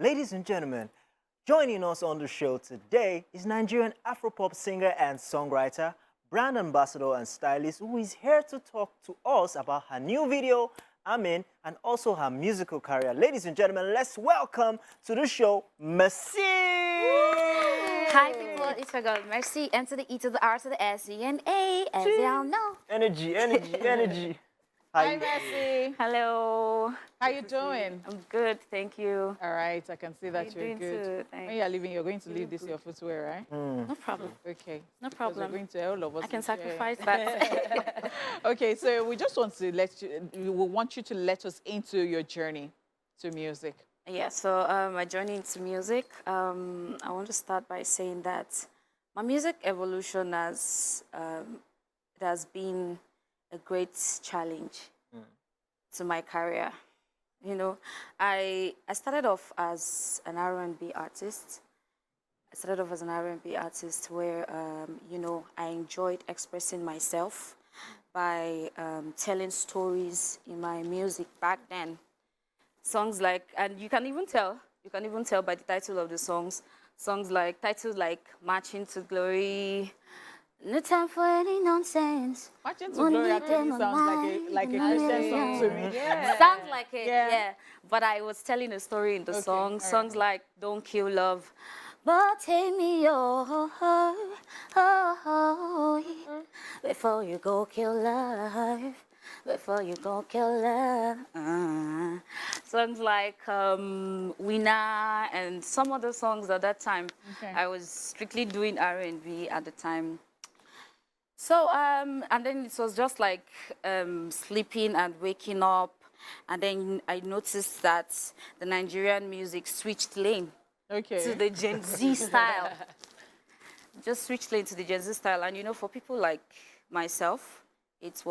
Ladies and gentlemen, joining us on the show today is Nigerian Afropop singer and songwriter, brand ambassador and stylist who is here to talk to us about her new video, AMIN, and also her musical career. Ladies and gentlemen, let's welcome to the show, MERSEA! Hi people, it's your girl MERSEA, M to the E to the R to the S, E and A, as y'all know. Energy, energy, energy. Hi, MERSEA. Hello. How you doing? I'm good, thank you. All right, I can see that How you you're doing good. too? When you are leaving, you're going to leave this your footwear, right? No problem. Okay. No Because problem. we're going to all of us. I can to share. sacrifice that. Okay, so we just want to we want you to let us into your journey to music. Yeah, so my journey into music, I want to start by saying that my music evolution has been a great challenge to my career. You know, I started off as an R&B artist. I started off as an R&B artist where, you know, I enjoyed expressing myself by telling stories in my music back then. Songs like, and you can even tell by the title of the songs titles like Marching to Glory, No Time for Any Nonsense. Marching to Glory actually sounds like a Christian song to me. Yeah. Sounds like it, Yeah. yeah. But I was telling a story in the song. all Songs like Don't Kill Love, but take me before you go kill love. Before you go kill love. Songs like Winner and some other songs at that time. Okay. I was strictly doing R&B at the time. So, and then it was just like sleeping and waking up. And then I noticed that the Nigerian music switched lane to the Gen Z style. Just switched lane to the Gen Z style. And, you know, for people like myself, it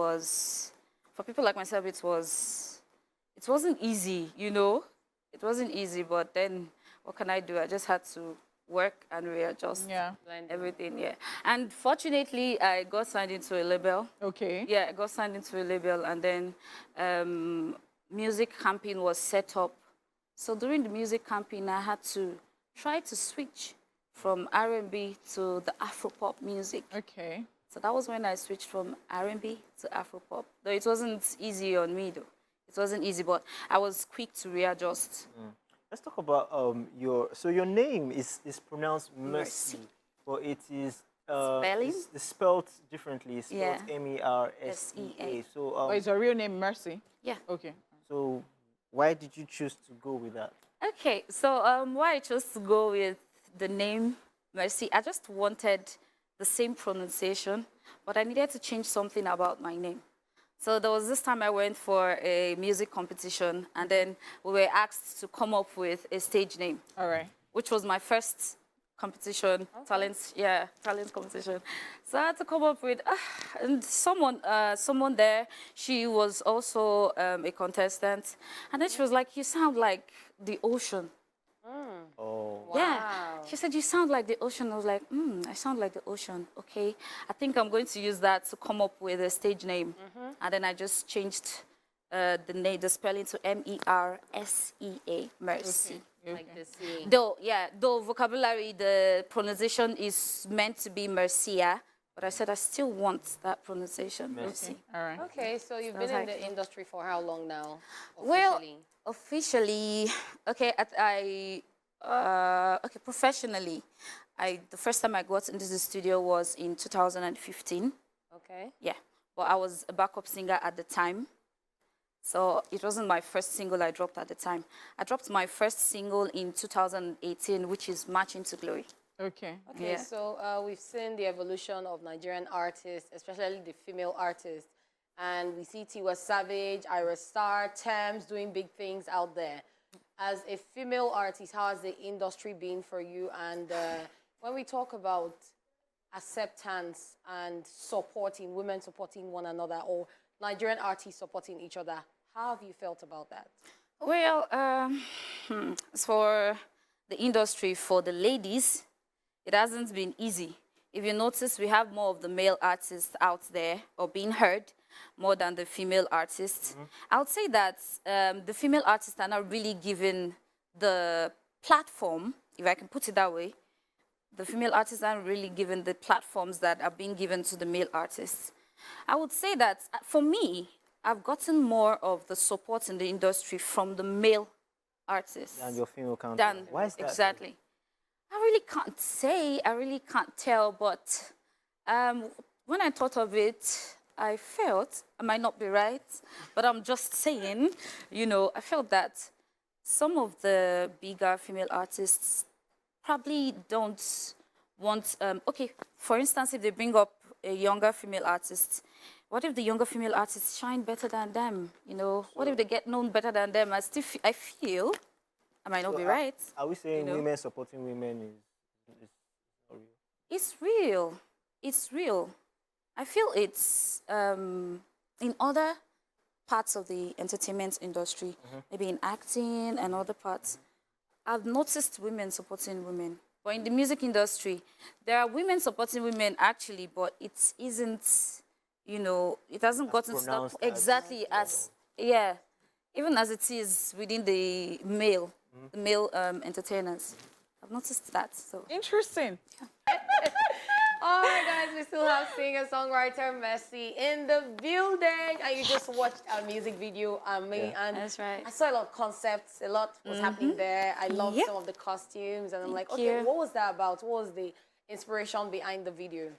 wasn't easy, you know. It wasn't easy, but then what can I do? I just had to work and readjust everything, yeah. And fortunately, I got signed into a label. Okay. Yeah, I got signed into a label, and then music campaign was set up. So during the music campaign, I had to try to switch from R&B to the Afropop music. Okay. So that was when I switched from R&B to Afropop. Though it wasn't easy on me, though. It wasn't easy, but I was quick to readjust. Let's talk about your name is pronounced MERSEA, but it is Spelling? it's spelled differently. It's spelled Yeah. MERSEA. So Oh, is your real name MERSEA? Yeah. Okay. so why did you choose to go with that? Okay, so why I chose to go with the name MERSEA, I just wanted the same pronunciation, but I needed to change something about my name. So there was this time I went for a music competition, and then we were asked to come up with a stage name. All right. Which was my first competition, talent competition. So I had to come up with, and someone there, she was also a contestant, and then she was like, "You sound like the ocean." Oh, Yeah. She said, "You sound like the ocean." I was like, I sound like the ocean. Okay. I think I'm going to use that to come up with a stage name. And then I just changed the spelling to MERSEA, MERSEA. Like the sea. Though vocabulary, the pronunciation is meant to be MERSEA, but I said I still want that pronunciation, MERSEA. All right. Okay, so you've been in the industry for how long now? Well, officially, okay, professionally, the first time I got into the studio was in 2015. Okay. Yeah, but I was a backup singer at the time. So it wasn't my first single I dropped at the time. I dropped my first single in 2018, which is Marching to Glory. Okay. Okay, Yeah. so we've seen the evolution of Nigerian artists, especially the female artists. And we see Tiwa Savage, Ira Star, Thames doing big things out there. As a female artist, how has the industry been for you? And when we talk about acceptance and supporting, women supporting one another, or Nigerian artists supporting each other, how have you felt about that? Well, as for the industry, for the ladies, it hasn't been easy. If you notice, we have more of the male artists out there or being heard more than the female artists. I would say that the female artists are not really given the platform, if I can put it that way. The female artists aren't really given the platforms that are being given to the male artists. I would say that for me, I've gotten more of the support in the industry from the male artists. And your female counterpart. Why is that? Exactly. I really can't say, I really can't tell, but when I thought of it, I felt, I might not be right, but I'm just saying, you know, I felt that some of the bigger female artists probably don't want, okay, for instance, if they bring up a younger female artist, what if the younger female artists shine better than them? You know, what if they get known better than them? I feel, I might not be right. Are we saying you know? women supporting women is not real? It's real. It's real. I feel it's in other parts of the entertainment industry, maybe in acting and other parts. I've noticed women supporting women. But in the music industry, there are women supporting women actually, but it isn't, you know, it hasn't gotten to that pronounced exactly as, yeah, even as it is within the male entertainers. I've noticed that. So Interesting. All right, guys, we still have singer-songwriter MERSEA in the building. And you just watched our music video, AMIN. And That's right. I saw a lot of concepts, a lot was happening there. I loved Yep. some of the costumes. And I'm like, Thank okay, you. what was that about? What was the inspiration behind the video?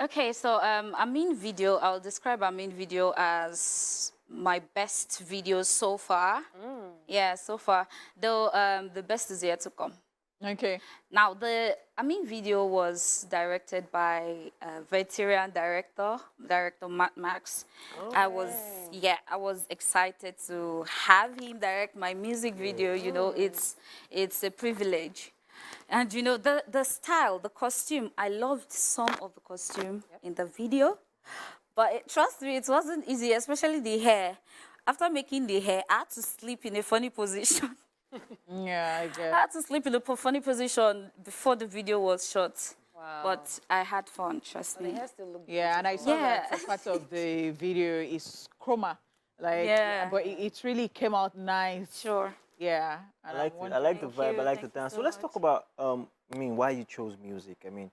Okay, so AMIN video, I'll describe AMIN video as my best video so far. Yeah, so far. Though the best is yet to come. Okay. Now, the AMIN video was directed by a veteran director Max. I was excited to have him direct my music video. You know, it's a privilege. And you know, the style, the costume, I loved some of the costume in the video. But trust me, it wasn't easy, especially the hair. After making the hair, I had to sleep in a funny position. Yeah, I guess. I had to sleep in a funny position before the video was shot. Wow. But I had fun, trust The me. hair still looked Yeah, and I saw Yeah. that part of the video is chroma. Like, Yeah. but it really came out nice. Sure. Yeah. And I like I'm it. I like the Thank vibe. you. I like the Thank you dance. So so let's talk much. about I mean, why you chose music. I mean,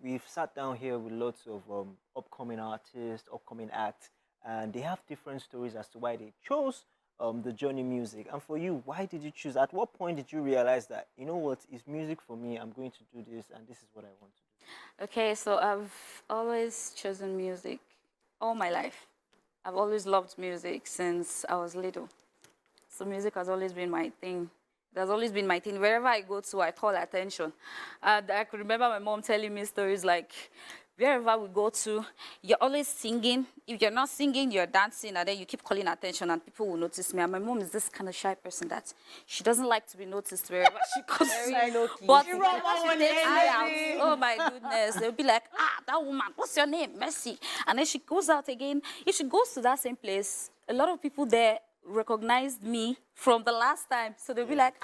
we've sat down here with lots of upcoming artists, upcoming acts, and they have different stories as to why they chose the journey music. And for you, why did you choose? At what point did you realize that, you know what, is music for me? I'm going to do this, and this is what I want to do. Okay, so I've always chosen music all my life. I've always loved music since I was little. So music has always been my thing. It has always been my thing. Wherever I go to, I call attention. And I could remember my mom telling me stories like, wherever we go to, you're always singing. If you're not singing, you're dancing, and then you keep calling attention, and people will notice me. And my mom is this kind of shy person that she doesn't like to be noticed wherever she goes. But She whenever run she one takes me out, day. oh my goodness, they'll be like, that woman, what's your name? MERSEA. And then she goes out again. If she goes to that same place, a lot of people there recognized me from the last time. So they'll be like,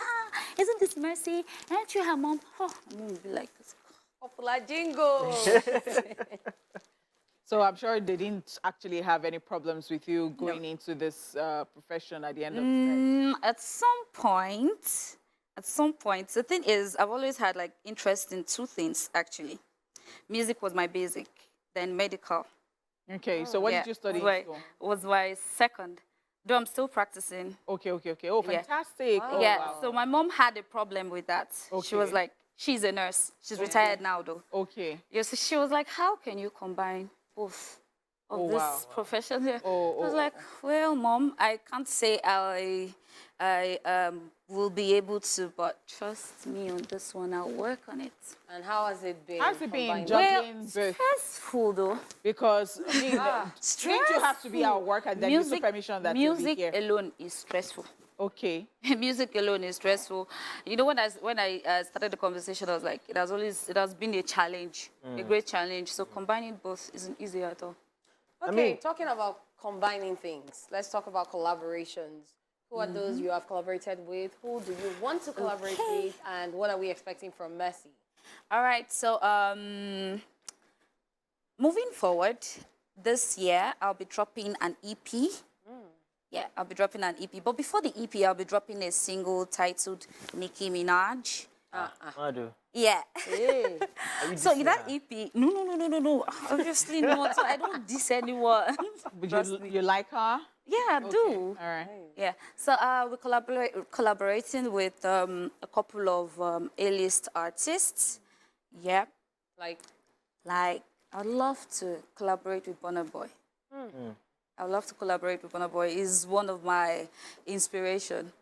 isn't this MERSEA? Aren't you her mom? Oh, my mom will be like, Popular jingle. So I'm sure they didn't actually have any problems with you going into this profession at the end of the day. At some point, the thing is, I've always had like interest in two things actually. Music was my basic, then medical. Okay, so what did you study? Was my second. Though I'm still practicing. Okay. Oh, Yeah. fantastic. Oh, Yeah, wow. so my mom had a problem with that. She was Okay. like, she's a nurse. She's retired now though. Okay. Yeah, so she was like, how can you combine both of this profession here? I was like, well, Mom, I can't say I will be able to, but trust me on this one, I'll work on it. And how has it been? How's it been combining? juggling both? Stressful though. Because I mean, didn't you have to be at work and then you took permission that you'll be music here? alone is stressful. Okay. Music alone is stressful. You know, when I started the conversation, I was like, it has been a challenge, a great challenge. So combining both isn't easy at all. Okay, talking about combining things, let's talk about collaborations. Who are those you have collaborated with? Who do you want to collaborate with? And what are we expecting from MERSEA? All right, so moving forward, this year I'll be dropping an EP. Yeah, I'll be dropping an EP. But before the EP, I'll be dropping a single titled Nicki Minaj. I do. Yeah. Hey. So dissing in that her? EP, no. Obviously not. So I don't diss anyone. But Trust me. you like her? Yeah, I do. All right. Yeah. So we're collaborating with a couple of A-list artists. Yeah. Like, I'd love to collaborate with Burna Boy. I would love to collaborate with Burna Boy. He's one of my inspiration.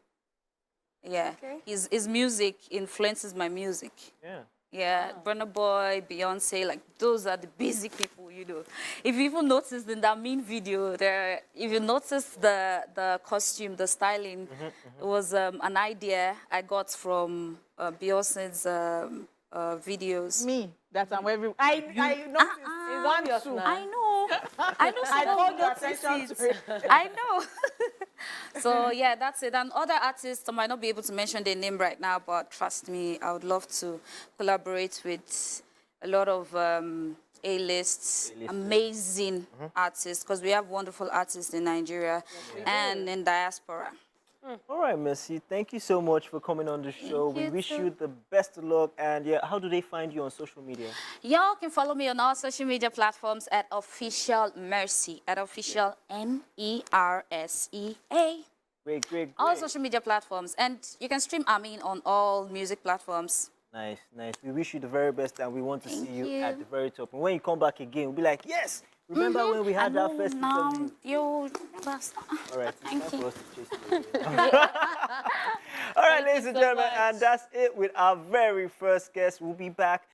Yeah. Okay. His music influences my music. Yeah. Yeah, Burna Boy, Beyonce, like those are the basic people, you know. If you even noticed in that main video, if you notice the costume, the styling, it was an idea I got from Beyonce's videos. Me, that I'm every. I noticed one obvious too. now. I know. I know I someone called will your notice attention it. to it. I know. So yeah, that's it. And other artists, I might not be able to mention their name right now, but trust me, I would love to collaborate with a lot of A-lists, amazing artists, because we have wonderful artists in Nigeria and in diaspora. All right, Mercy. Thank you so much for coming on the show. We you wish too. you the best of luck. And yeah, how do they find you on social media? Y'all can follow me on all social media platforms at official MERSEA, at official MERSEA. Great. All social media platforms. And you can stream AMIN on all music platforms. Nice. We wish you the very best, and we want to see you you. at the very top. And when you come back again, we'll be like, yes. Remember when we had that first interview? You, that's All right, Thank it's you. time for us to chase it away. All right, ladies and so gentlemen, much. and that's it with our very first guest. We'll be back